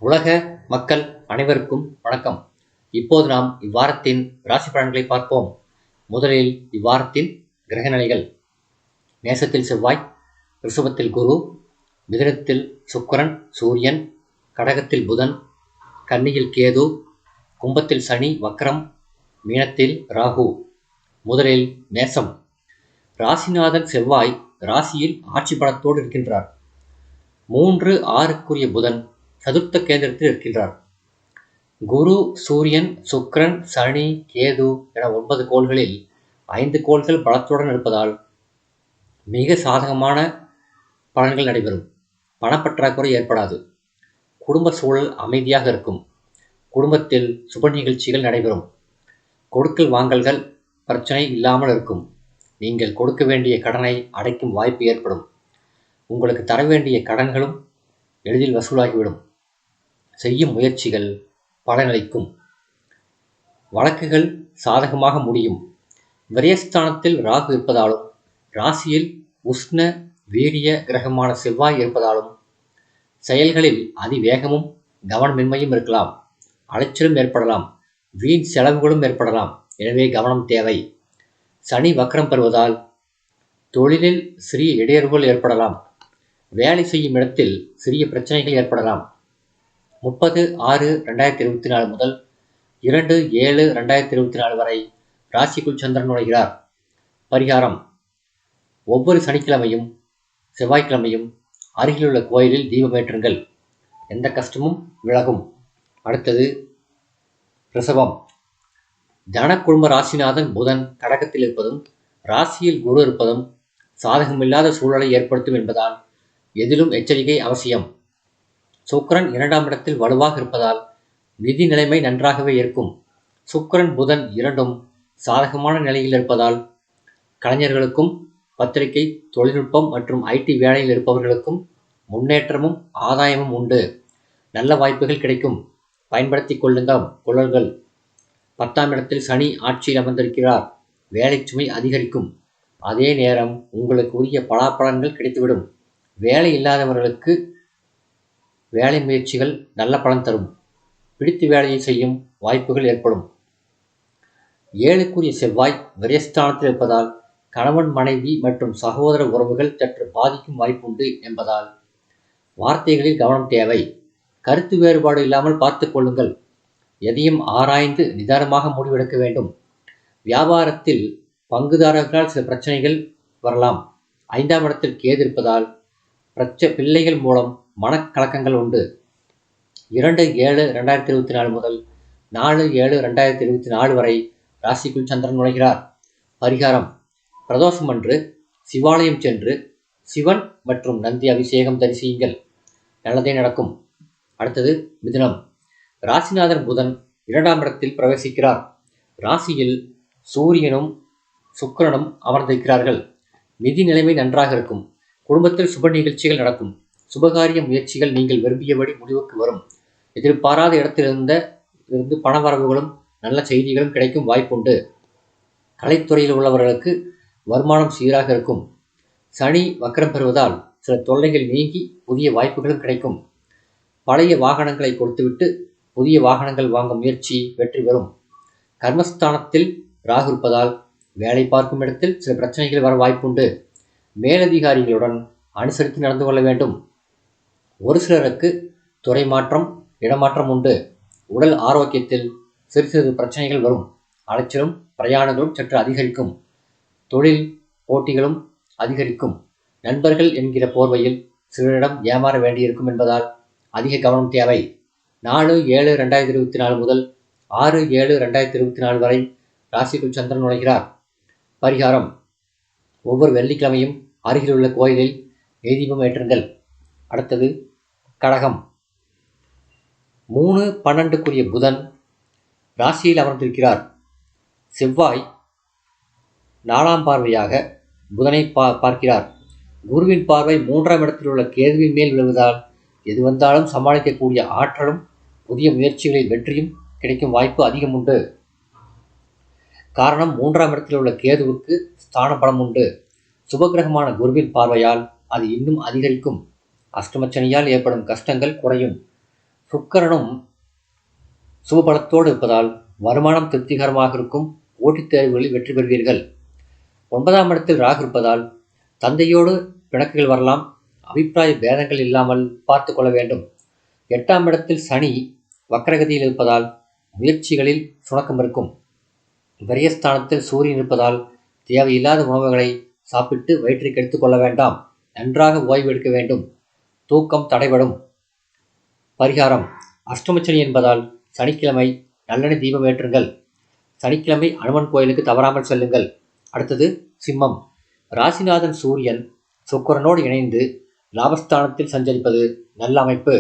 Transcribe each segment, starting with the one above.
உலக மக்கள் அனைவருக்கும் வணக்கம். இப்போது நாம் இவ்வாரத்தின் ராசி பலன்களை பார்ப்போம். முதலில் இவ்வாரத்தின் கிரகநிலைகள். மேசத்தில் செவ்வாய், ரிஷபத்தில் குரு, மிதுனத்தில் சுக்கிரன் சூரியன், கடகத்தில் புதன், கன்னியில் கேது, கும்பத்தில் சனி வக்ரம், மீனத்தில் ராகு. முதலில் மேசம். ராசிநாதன் செவ்வாய் ராசியில் ஆட்சி பலத்தோடு இருக்கின்றார். 3-6க்குரிய புதன் சதுர்த்த கேந்திரத்தில் இருக்கின்றார். குரு, சூரியன், சுக்கிரன், சனி, கேது என 9 கோள்களில் 5 கோள்கள் பலத்துடன் இருப்பதால் மிக சாதகமான பலன்கள் நடைபெறும். பணப்பற்றாக்குறை ஏற்படாது. குடும்ப சூழல் அமைதியாக இருக்கும். குடும்பத்தில் சுப நிகழ்ச்சிகள் நடைபெறும். கொடுக்கல் வாங்கல்கள் பிரச்சனை இல்லாமல் இருக்கும். நீங்கள் கொடுக்க வேண்டிய கடனை அடைக்கும் வாய்ப்பு ஏற்படும். உங்களுக்கு தர வேண்டிய கடன்களும் எளிதில் வசூலாகிவிடும். செய்யும் முயற்சிகள் பலனளிக்கும். வழக்குகள் சாதகமாக முடியும். விரயஸ்தானத்தில் ராகு இருப்பதாலும் ராசியில் உஷ்ண வீரிய கிரகமான செவ்வாய் இருப்பதாலும் செயல்களில் அதிவேகமும் கவனமின்மையும் இருக்கலாம். அலைச்சலும் ஏற்படலாம். வீண் செலவுகளும் ஏற்படலாம். எனவே கவனம் தேவை. சனி வக்ரம் பெறுவதால் தொழிலில் சிறிய இடையூறுகள் ஏற்படலாம். வேலை செய்யும் இடத்தில் சிறிய பிரச்சனைகள் ஏற்படலாம். 30-6-2024 முதல் 2-7-2024 வரை ராசிக்குள் சந்திரன் நுழைகிறார். பரிகாரம்: ஒவ்வொரு சனிக்கிழமையும் செவ்வாய்க்கிழமையும் அருகிலுள்ள கோயிலில் தீபமேற்றுங்கள். எந்த கஷ்டமும் விலகும். அடுத்தது ரிஷபம். தன குடும்ப ராசிநாதன் புதன் கடகத்தில் இருப்பதும் ராசியில் குரு இருப்பதும் சாதகமில்லாத சூழலை ஏற்படுத்தும் என்பதால் எதிலும் எச்சரிக்கை அவசியம். சுக்கிரன் 2ஆம் இடத்தில் வலுவாக இருப்பதால் நிதி நிலைமை நன்றாகவே இருக்கும். சுக்கிரன் புதன் இரண்டும் சாதகமான நிலையில் இருப்பதால் கலைஞர்களுக்கும் பத்திரிகை தொழில்நுட்பம் மற்றும் ஐடி வேலையில் இருப்பவர்களுக்கும் முன்னேற்றமும் ஆதாயமும் உண்டு. நல்ல வாய்ப்புகள் கிடைக்கும். பயன்படுத்திக் கொள்ளுங்கள். 10ஆம் இடத்தில் சனி ஆட்சியில் அமர்ந்திருக்கிறார். வேலை சுமை அதிகரிக்கும். அதே நேரம் உங்களுக்கு உரிய பலாபலன்கள் கிடைத்துவிடும். வேலை இல்லாதவர்களுக்கு வேலை முயற்சிகள் நல்ல பலன் தரும். பிடித்து வேலையை செய்யும் வாய்ப்புகள் ஏற்படும். 7க்குரிய செவ்வாய் விரயஸ்தானத்தில் இருப்பதால் கணவன் மனைவி மற்றும் சகோதர உறவுகள் சற்று பாதிக்கும் வாய்ப்புண்டு என்பதால் வார்த்தைகளில் கவனம் தேவை. கருத்து வேறுபாடு இல்லாமல் பார்த்துக் கொள்ளுங்கள். எதையும் ஆராய்ந்து நிதானமாக முடிவெடுக்க வேண்டும். வியாபாரத்தில் பங்குதாரர்களால் சில பிரச்சனைகள் வரலாம். 5ஆம் இடத்தில் கேது இருப்பதால் பிள்ளைகள் மூலம் மனக்கலக்கங்கள் உண்டு. 2-7-2024 முதல் 4-7-2024 வரை ராசிக்குள் சந்திரன் நுழைகிறார். பரிகாரம்: பிரதோஷம் அன்று சிவாலயம் சென்று சிவன் மற்றும் நந்தி அபிஷேகம் தரிசியுங்கள். நல்லதே நடக்கும். அடுத்தது மிதுனம். ராசிநாதன் புதன் 2ஆம் இடத்தில் பிரவேசிக்கிறார். ராசியில் சூரியனும் சுக்கிரனும் அமர்ந்திருக்கிறார்கள். நிதி நிலைமை நன்றாக இருக்கும். குடும்பத்தில் சுப நிகழ்ச்சிகள் நடக்கும். சுபகாரிய முயற்சிகள் நீங்கள் விரும்பியபடி முடிவுக்கு வரும். எதிர்பாராத இடத்திலிருந்து பணவரவுகளும் நல்ல செய்திகளும் கிடைக்கும் வாய்ப்புண்டு. கலைத்துறையில் உள்ளவர்களுக்கு வருமானம் சீராக இருக்கும். சனி வக்ரம் பெறுவதால் சில தொல்லைகள் நீங்கி புதிய வாய்ப்புகளும் கிடைக்கும். பழைய வாகனங்களை கொடுத்துவிட்டு புதிய வாகனங்கள் வாங்கும் முயற்சி வெற்றி பெறும். கர்மஸ்தானத்தில் ராகு இருப்பதால் வேலை பார்க்கும் இடத்தில் சில பிரச்சனைகள் வர வாய்ப்புண்டு. மேலதிகாரிகளுடன் அனுசரித்து நடந்து கொள்ள வேண்டும். ஒரு சிலருக்கு துறை மாற்றம் இடமாற்றம் உண்டு. உடல் ஆரோக்கியத்தில் சிறு சிறு பிரச்சனைகள் வரும். அலைச்சலும் பிரயாணங்களும் சற்று அதிகரிக்கும். தொழில் போட்டிகளும் அதிகரிக்கும். நண்பர்கள் என்கிற போர்வையில் சிலரிடம் ஏமாற வேண்டியிருக்கும் என்பதால் அதிக கவனம் தேவை. 4-7-2024 முதல் 6-7-2024 வரை ராசிக்குள் சந்திரன் நுழைகிறார். பரிகாரம்: ஒவ்வொரு வெள்ளிக்கிழமையும் அருகிலுள்ள கோயிலில் நெய்தீபம் ஏற்றுங்கள். அடுத்தது கடகம். 3-12க்குரிய புதன் ராசியில் அமர்ந்திருக்கிறார். செவ்வாய் 4ஆம் பார்வையாக புதனை பார்க்கிறார். குருவின் பார்வை 3ஆம் இடத்தில் உள்ள கேதுவின் மேல் விழுவதால் எது வந்தாலும் சமாளிக்கக்கூடிய ஆற்றலும் புதிய முயற்சிகளில் வெற்றியும் கிடைக்கும் வாய்ப்பு அதிகம் உண்டு. காரணம் 3ஆம் இடத்தில் உள்ள கேதுவுக்கு ஸ்தான பலம் உண்டு. சுபகிரகமான குருவின் பார்வையால் அது இன்னும் அதிகரிக்கும். அஷ்டமச்சனியால் ஏற்படும் கஷ்டங்கள் குறையும். சுக்கிரனும் சுபபலத்தோடு இருப்பதால் வருமானம் திருப்திகரமாக இருக்கும். போட்டித் தேர்வுகளில் வெற்றி பெறுவீர்கள். 9ஆம் இடத்தில் ராகு இருப்பதால் தந்தையோடு பிணக்குகள் வரலாம். அபிப்பிராய பேதங்கள் இல்லாமல் பார்த்து கொள்ள வேண்டும். 8ஆம் இடத்தில் சனி வக்கரகதியில் இருப்பதால் முயற்சிகளில் சுணக்கம் இருக்கும். விரயஸ்தானத்தில் சூரியன் இருப்பதால் தேவையில்லாத உணவுகளை சாப்பிட்டு வயிற்றை கெடுத்துக் கொள்ள வேண்டாம். நன்றாக ஓய்வு எடுக்க வேண்டும். தூக்கம் தடைபடும். பரிகாரம்: அஷ்டமச்சனி என்பதால் சனிக்கிழமை நல்லெண்ணெய் தீபம் ஏற்றுங்கள். சனிக்கிழமை அனுமன் கோயிலுக்கு தவறாமல் செல்லுங்கள். அடுத்தது சிம்மம். ராசிநாதன் சூரியன் சுக்கிரனோடு இணைந்து லாபஸ்தானத்தில் சஞ்சரிப்பது நல்ல அமைப்பு.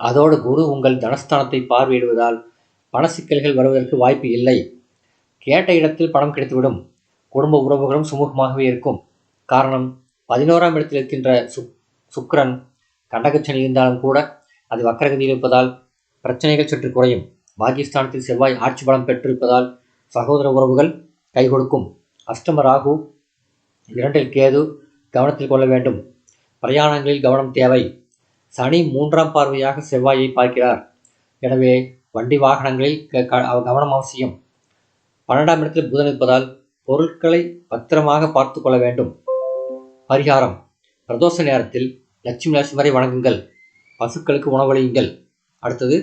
அதோடு குரு உங்கள் தனஸ்தானத்தை பார்வையிடுவதால் பண சிக்கல்கள் வருவதற்கு வாய்ப்பு இல்லை. கேட்ட இடத்தில் பணம் கிடைத்துவிடும். குடும்ப உறவுகளும் சுமூகமாகவே இருக்கும். காரணம், 11ஆம் இடத்தில் இருக்கின்ற சுக்கிரன் கண்டகச்சனி இருந்தாலும் கூட அது வக்கரகதியில் இருப்பதால் பிரச்சனைகள் சற்று குறையும். பாகிஸ்தானத்தில் செவ்வாய் ஆட்சி பலம் பெற்றிருப்பதால் சகோதர உறவுகள் கை கொடுக்கும். அஷ்டம ராகு, 2இல் கேது, கவனத்தில் கொள்ள வேண்டும். பிரயாணங்களில் கவனம் தேவை. சனி 3ஆம் பார்வையாக செவ்வாயை பார்க்கிறார். எனவே வண்டி வாகனங்களில் கவனம் அவசியம். 12ஆம் இடத்தில் புதன் இருப்பதால் பொருட்களை பத்திரமாக பார்த்து கொள்ள வேண்டும். பரிகாரம்: பிரதோஷ நேரத்தில் லட்சுமி நரசிம்மரை வணங்குங்கள். பசுக்களுக்கு உணவளியுங்கள். அடுத்தது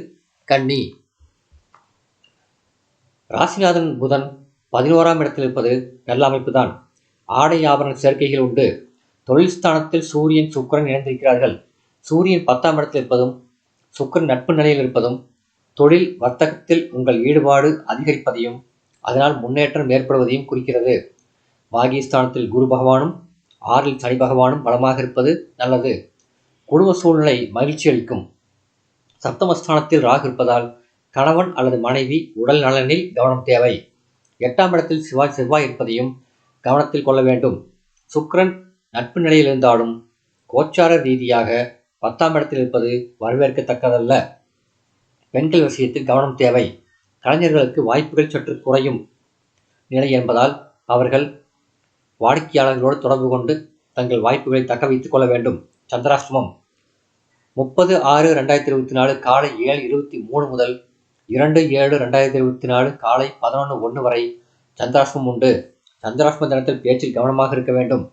கன்னி. ராசிநாதன் புதன் 11ஆம் இடத்தில் இருப்பது நல்ல அமைப்புதான். ஆடை ஆபரண சேர்க்கைகள் உண்டு. தொழில் ஸ்தானத்தில் சூரியன் சுக்கிரன் இணைந்திருக்கிறார்கள். சூரியன் 10ஆம் இடத்தில் இருப்பதும் சுக்கிரன் நட்பு நிலையில் இருப்பதும் தொழில் வர்த்தகத்தில் உங்கள் ஈடுபாடு அதிகரிப்பதையும் அதனால் முன்னேற்றம் ஏற்படுவதையும் குறிக்கிறது. பாகிஸ்தானத்தில் குரு பகவானும் 6இல் சனி பகவானும் பலமாக இருப்பது நல்லது. குடும்ப சூழ்நிலை மகிழ்ச்சி அளிக்கும். சப்தமஸ்தானத்தில் ராகு இருப்பதால் கணவன் அல்லது மனைவி உடல் நலனில் கவனம் தேவை. 8ஆம் இடத்தில் செவ்வாய் இருப்பதையும் கவனத்தில் கொள்ள வேண்டும். சுக்கிரன் நட்பு நிலையில் இருந்தாலும் கோச்சார ரீதியாக 10ஆம் இடத்தில் இருப்பது வரவேற்கத்தக்கதல்ல. பெண்கள் விஷயத்தில் கவனம் தேவை. கலைஞர்களுக்கு வாய்ப்புகள் சற்று குறையும் நிலை என்பதால் அவர்கள் வாடிக்கையாளர்களோடு தொடர்பு கொண்டு தங்கள் வாய்ப்புகளை தக்க வைத்துக் கொள்ள வேண்டும். சந்திராஷ்டமம் 30/6/2024 காலை 7:23 முதல் 2/7/2024 காலை 11:01 வரை சந்திராஷ்டமம் உண்டு. சந்திராஷ்டம தினத்தில் பேச்சில் கவனமாக இருக்க வேண்டும்.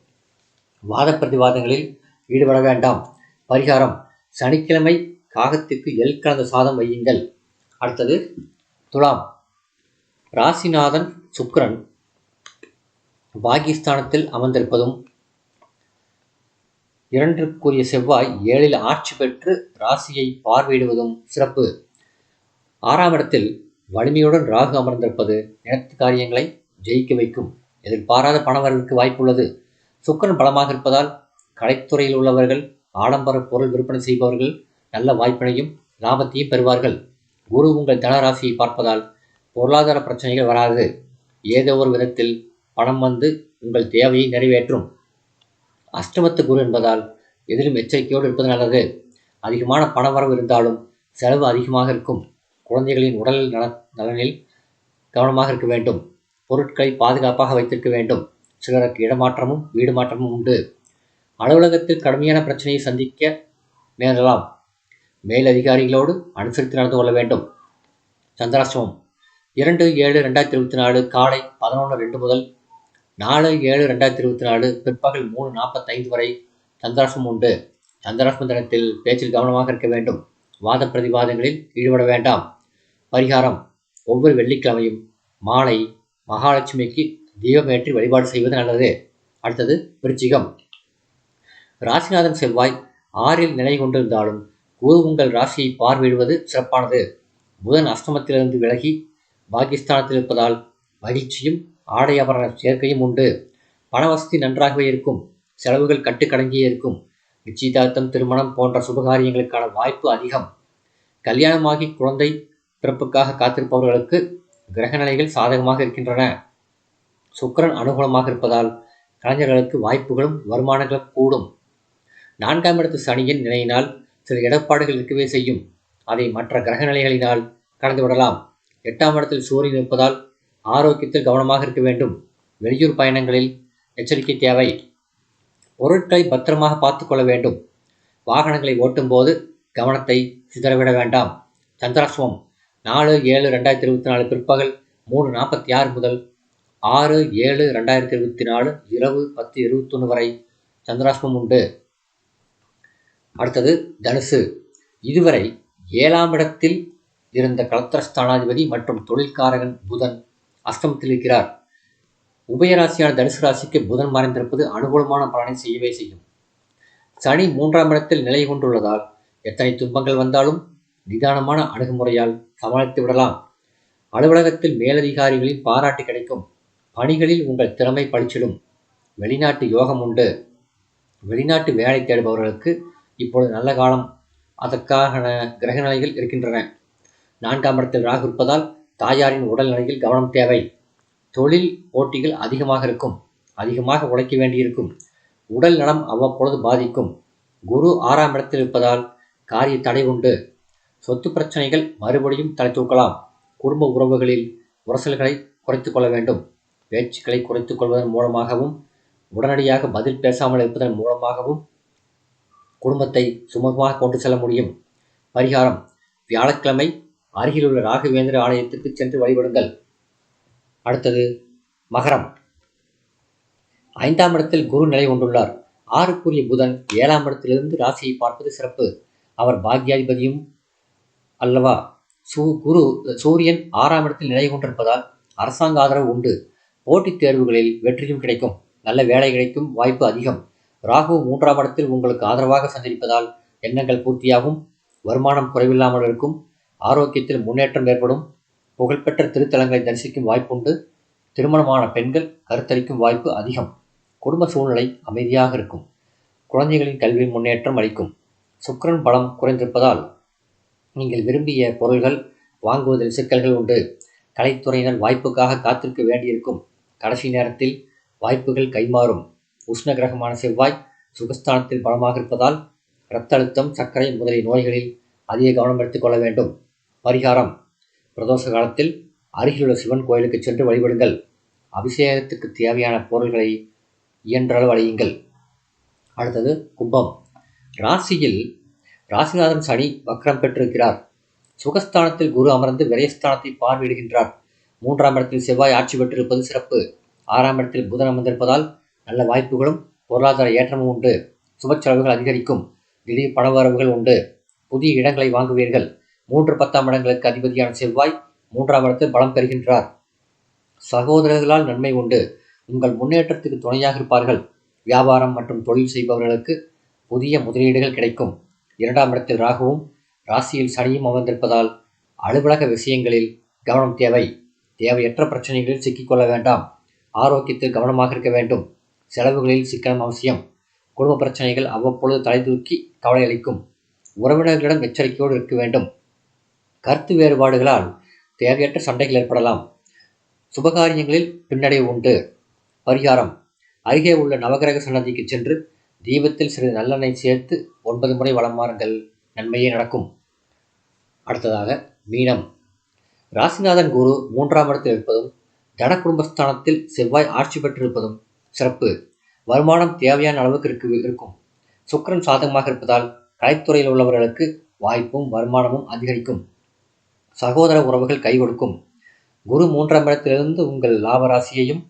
வாத பிரதிவாதங்களில் ஈடுபட வேண்டாம். பரிகாரம்: சனிக்கிழமை காகத்திற்கு எள் கலந்த சாதம் வையுங்கள். அடுத்தது துலாம். ராசிநாதன் சுக்கிரன் பாகிஸ்தானத்தில் அமர்ந்திருப்பதும் 2க்குரிய செவ்வாய் 7இல் ஆட்சி பெற்று ராசியை பார்வையிடுவதும் சிறப்பு. 6ஆம் இடத்தில் வலிமையுடன் ராகு அமர்ந்திருப்பது நினைத்த காரியங்களை ஜெயிக்க வைக்கும். எதிர்பாராத பணவரவிற்கு வாய்ப்புள்ளது. சுக்கிரன் பலமாக இருப்பதால் கலைத்துறையில் உள்ளவர்கள், ஆடம்பர பொருள் விற்பனை செய்பவர்கள் நல்ல வாய்ப்பினையும் லாபத்தையும் பெறுவார்கள். குரு உங்கள் தனராசியை பார்ப்பதால் பொருளாதார பிரச்சனைகள் வராது. ஏதோ ஒரு விதத்தில் பணம் வந்து உங்கள் தேவையை நிறைவேற்றும். அஷ்டமத்து குரு என்பதால் எதிலும் எச்சரிக்கையோடு இருப்பது நல்லது. அதிகமான பணவரவு இருந்தாலும் செலவு அதிகமாக இருக்கும். குழந்தைகளின் உடல் நலனில் கவனமாக இருக்க வேண்டும். பொருட்களை பாதுகாப்பாக வைத்திருக்க வேண்டும். சிலருக்கு இடமாற்றமும் வீடு மாற்றமும் உண்டு. அலுவலகத்தில் கடுமையான பிரச்சனையை சந்திக்க நேரலாம். மேலதிகாரிகளோடு அனுசரித்து நடந்து கொள்ள வேண்டும். சந்திராஷ்டமம் 2/7/2024 காலை 11:02 முதல் 4/7/2024 பிற்பகல் 3:45 வரை சந்திராஷ்டமம் உண்டு. சந்திராஷ்டம தினத்தில் பேச்சில் கவனமாக இருக்க வேண்டும். வாத பிரதிவாதங்களில் ஈடுபட வேண்டாம். பரிகாரம்: ஒவ்வொரு வெள்ளிக்கிழமையும் மாலை மகாலட்சுமிக்கு தீபமேற்றி வழிபாடு செய்வது நல்லது. அடுத்தது விருச்சிகம். ராசிநாதன் செவ்வாய் 6இல் நிலை கொண்டிருந்தாலும் குரு உங்கள் ராசியை பார்வையிடுவது சிறப்பானது. புதன் அஷ்டமத்திலிருந்து விலகி பாகிஸ்தானத்தில் இருப்பதால் மகிழ்ச்சியும் ஆடை ஆபரண சேர்க்கையும் உண்டு. பணவசதி நன்றாகவே இருக்கும். செலவுகள் கட்டுக்கடங்கியே இருக்கும். நிச்சயதார்த்தம், திருமணம் போன்ற சுபகாரியங்களுக்கான வாய்ப்பு அதிகம். கல்யாணமாகி குழந்தை பிறப்புக்காக காத்திருப்பவர்களுக்கு கிரகநிலைகள் சாதகமாக இருக்கின்றன. சுக்கிரன் அனுகூலமாக இருப்பதால் கலைஞர்களுக்கு வாய்ப்புகளும் வருமானங்களும் கூடும். 4ஆம் இடத்து சனியின் நிலையினால் சில இடர்பாடுகள் இருக்கவே செய்யும். அதை மற்ற கிரக நிலைகளினால் கடந்துவிடலாம். 8ஆம் இடத்தில் சூரியன் இருப்பதால் ஆரோக்கியத்தில் கவனமாக இருக்க வேண்டும். வெளியூர் பயணங்களில் எச்சரிக்கை தேவை. பொருட்களை பத்திரமாக பார்த்து கொள்ள வேண்டும். வாகனங்களை ஓட்டும் போது கவனத்தை சிதறவிட வேண்டாம். சந்திராஷ்டமம் 4/7/2024 பிற்பகல் 3:46 முதல் 6/7/2024 இரவு 10:21 வரை சந்திராஷ்டமம் உண்டு. அடுத்தது தனுசு. இதுவரை 7ஆம் இடத்தில் இருந்த கலத்திரஸ்தானாதிபதி மற்றும் தொழில்காரகன் புதன் அஷ்டமத்தில் இருக்கிறார். உபயராசியான தனுசு ராசிக்கு புதன் மறைந்திருப்பது அனுகூலமான பலனை செய்யவே செய்யும். சனி 3ஆம் இடத்தில் நிலை கொண்டுள்ளதால் எத்தனை துன்பங்கள் வந்தாலும் நிதானமான அணுகுமுறையால் சமாளித்து விடலாம். அலுவலகத்தில் மேலதிகாரிகளின் பாராட்டு கிடைக்கும். பணிகளில் உங்கள் திறமை பளிச்சிடும். வெளிநாட்டு யோகம் உண்டு. வெளிநாட்டு வேலை தேடுபவர்களுக்கு இப்பொழுது நல்ல காலம். அதற்கான கிரக நிலைகள் இருக்கின்றன. 4ஆம் இடத்தில் ராகு இருப்பதால் தாயாரின் உடல் நிலையில் கவனம் தேவை. தொழில் போட்டிகள் அதிகமாக இருக்கும். அதிகமாக உழைக்க வேண்டியிருக்கும். உடல் நலம் அவ்வப்பொழுது பாதிக்கும். குரு 6ஆம் இடத்தில் இருப்பதால் காரிய தடை உண்டு. சொத்து பிரச்சனைகள் மறுபடியும் தலை தூக்கலாம். குடும்ப உறவுகளில் உரசல்களை குறைத்துக் கொள்ள வேண்டும். பேச்சுக்களை குறைத்துக் கொள்வதன் மூலமாகவும் உடனடியாக பதில் பேசாமல் இருப்பதன் மூலமாகவும் குடும்பத்தை சுமூகமாக கொண்டு செல்ல முடியும். பரிகாரம்: வியாழக்கிழமை அருகிலுள்ள ராகவேந்திர ஆலயத்துக்கு சென்று வழிபடுங்கள். அடுத்தது மகரம். 5ஆம் இடத்தில் குரு நிலை கொண்டுள்ளார். 6க்குரிய புதன் 7ஆம் இடத்திலிருந்து ராசியை பார்ப்பது சிறப்பு. அவர் பாக்யாதிபதியும் அல்லவா. சூரியன் 6ஆம் இடத்தில் நிலை கொண்டிருப்பதால் அரசாங்க ஆதரவு உண்டு. போட்டித் தேர்வுகளில் வெற்றியும் கிடைக்கும். நல்ல வேலை கிடைக்கும் வாய்ப்பு அதிகம். ராகு 3ஆம் இடத்தில் உங்களுக்கு ஆதரவாக சஞ்சரிப்பதால் எண்ணங்கள் பூர்த்தியாகும். வருமானம் குறைவில்லாமல் இருக்கும். ஆரோக்கியத்தில் முன்னேற்றம் ஏற்படும். புகழ்பெற்ற திருத்தலங்களை தரிசிக்கும் வாய்ப்புண்டு. திருமணமான பெண்கள் கருத்தரிக்கும் வாய்ப்பு அதிகம். குடும்ப சூழ்நிலை அமைதியாக இருக்கும். குழந்தைகளின் கல்வி முன்னேற்றம் அளிக்கும். சுக்கிரன் பலம் குறைந்திருப்பதால் நீங்கள் விரும்பிய பொருள்கள் வாங்குவதில் சிக்கல்கள் உண்டு. கலைத்துறையினர் வாய்ப்புக்காக காத்திருக்க வேண்டியிருக்கும். கடைசி நேரத்தில் வாய்ப்புகள் கைமாறும். உஷ்ண கிரகமான செவ்வாய் சுகஸ்தானத்தில் பலமாக இருப்பதால் இரத்த அழுத்தம், சர்க்கரை முதலிய நோய்களில் அதிக கவனம் எடுத்துக்கொள்ள வேண்டும். பரிகாரம்: பிரதோஷ காலத்தில் அருகிலுள்ள சிவன் கோயிலுக்கு சென்று வழிபடுங்கள். அபிஷேகத்துக்கு தேவையான பொருள்களை இயன்றளவு அழியுங்கள். அடுத்தது கும்பம். ராசியில் ராசிநாதன் சனி வக்ரம் பெற்றிருக்கிறார். சுகஸ்தானத்தில் குரு அமர்ந்து விரயஸ்தானத்தை பார்வையிடுகின்றார். 3ஆம் இடத்தில் செவ்வாய் ஆட்சி பெற்றிருப்பது சிறப்பு. 6ஆம் இடத்தில் புதன் அமர்ந்திருப்பதால் நல்ல வாய்ப்புகளும் பொருளாதார ஏற்றமும் உண்டு. சுப செலவுகள் அதிகரிக்கும். திடீர் பணவரவுகள் உண்டு. புதிய இடங்களை வாங்குவீர்கள். 3-10ஆம் இடங்களுக்கு அதிபதியான செவ்வாய் 3ஆம் இடத்தில் பலம் பெறுகின்றார். சகோதரர்களால் நன்மை உண்டு. உங்கள் முன்னேற்றத்துக்கு துணையாக இருப்பார்கள். வியாபாரம் மற்றும் தொழில் செய்பவர்களுக்கு புதிய முதலீடுகள் கிடைக்கும். 2ஆம் இடத்தில் ராகுவும் ராசியில் சனியும் அமர்ந்திருப்பதால் அலுவலக விஷயங்களில் கவனம் தேவை. தேவையற்ற பிரச்சனைகளில் சிக்கிக்கொள்ள வேண்டாம். ஆரோக்கியத்தில் கவனமாக இருக்க வேண்டும். செலவுகளில் சிக்கனம் அவசியம். குடும்ப பிரச்சனைகள் அவ்வப்பொழுது தலை தூக்கி கவலை அளிக்கும். உறவினர்களிடம் எச்சரிக்கையோடு இருக்க வேண்டும். கருத்து வேறுபாடுகளால் தேவையற்ற சண்டைகள் ஏற்படலாம். சுபகாரியங்களில் பின்னடைவு உண்டு. பரிகாரம்: அருகே உள்ள நவகிரக சன்னதிக்கு சென்று தீபத்தில் சிறிது நல்லெண்ணெய் சேர்த்து 9 முறை வலம் வாருங்கள். நன்மையே நடக்கும். அடுத்ததாக மீனம். ராசிநாதன் குரு 3ஆம் இடத்தில் இருப்பதும் தன குடும்பஸ்தானத்தில் செவ்வாய் ஆட்சி பெற்றிருப்பதும் சிறப்பு. வருமானம் தேவையான அளவுக்கு இருக்கும். சுக்கிரன் சாதகமாக இருப்பதால் கலைத்துறையில் உள்ளவர்களுக்கு வாய்ப்பும் வருமானமும் அதிகரிக்கும். சகோதர உறவுகள் கை கொடுக்கும். குரு 3ஆம் இடத்திலிருந்து உங்கள் லாபராசியையும்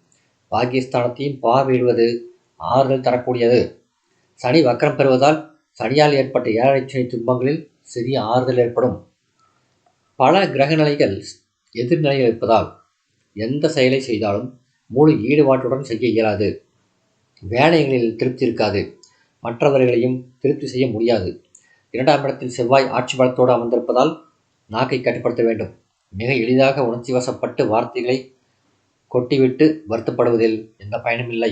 பாக்கியஸ்தானத்தையும் பார்வையிடுவது ஆறுதல் தரக்கூடியது. சனி வக்கரம் பெறுவதால் சனியால் ஏற்பட்ட 7 சனி துன்பங்களில் சிறிய ஆறுதல் ஏற்படும். பல கிரக நிலைகள் எதிர்நிலையில் இருப்பதால் எந்த செயலை செய்தாலும் முழு ஈடுபாட்டுடன் செய்ய இயலாது. வேலைகளில் திருப்தி இருக்காது. மற்றவர்களையும் திருப்தி செய்ய முடியாது. 2ஆம் இடத்தில் செவ்வாய் ஆட்சி பலத்தோடு அமர்ந்திருப்பதால் நாக்கை கட்டுப்படுத்த வேண்டும். மிக எளிதாக உணர்ச்சி வசப்பட்டு வார்த்தைகளை கொட்டிவிட்டு வருத்தப்படுவதில் எந்த பயனும் இல்லை.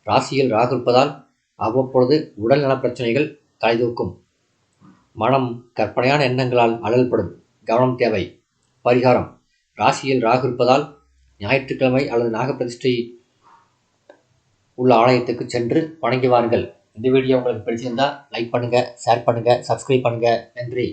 ராசியில் ராகு இருப்பதால் அவ்வப்பொழுது உடல் நல பிரச்சனைகள் தலைதூக்கும். மனம் கற்பனையான எண்ணங்களால் அழல்படும். கவனம் தேவை. பரிகாரம்: ராசியில் ராகு இருப்பதால் ஞாயிற்றுக்கிழமை அல்லது நாகப்பிரதிஷ்டை உள்ள ஆலயத்துக்கு சென்று வணங்கி வாருங்கள். இந்த வீடியோ உங்களுக்கு பிடிச்சிருந்தா லைக் பண்ணுங்க, ஷேர் பண்ணுங்க, சப்ஸ்கிரைப் பண்ணுங்க. நன்றி.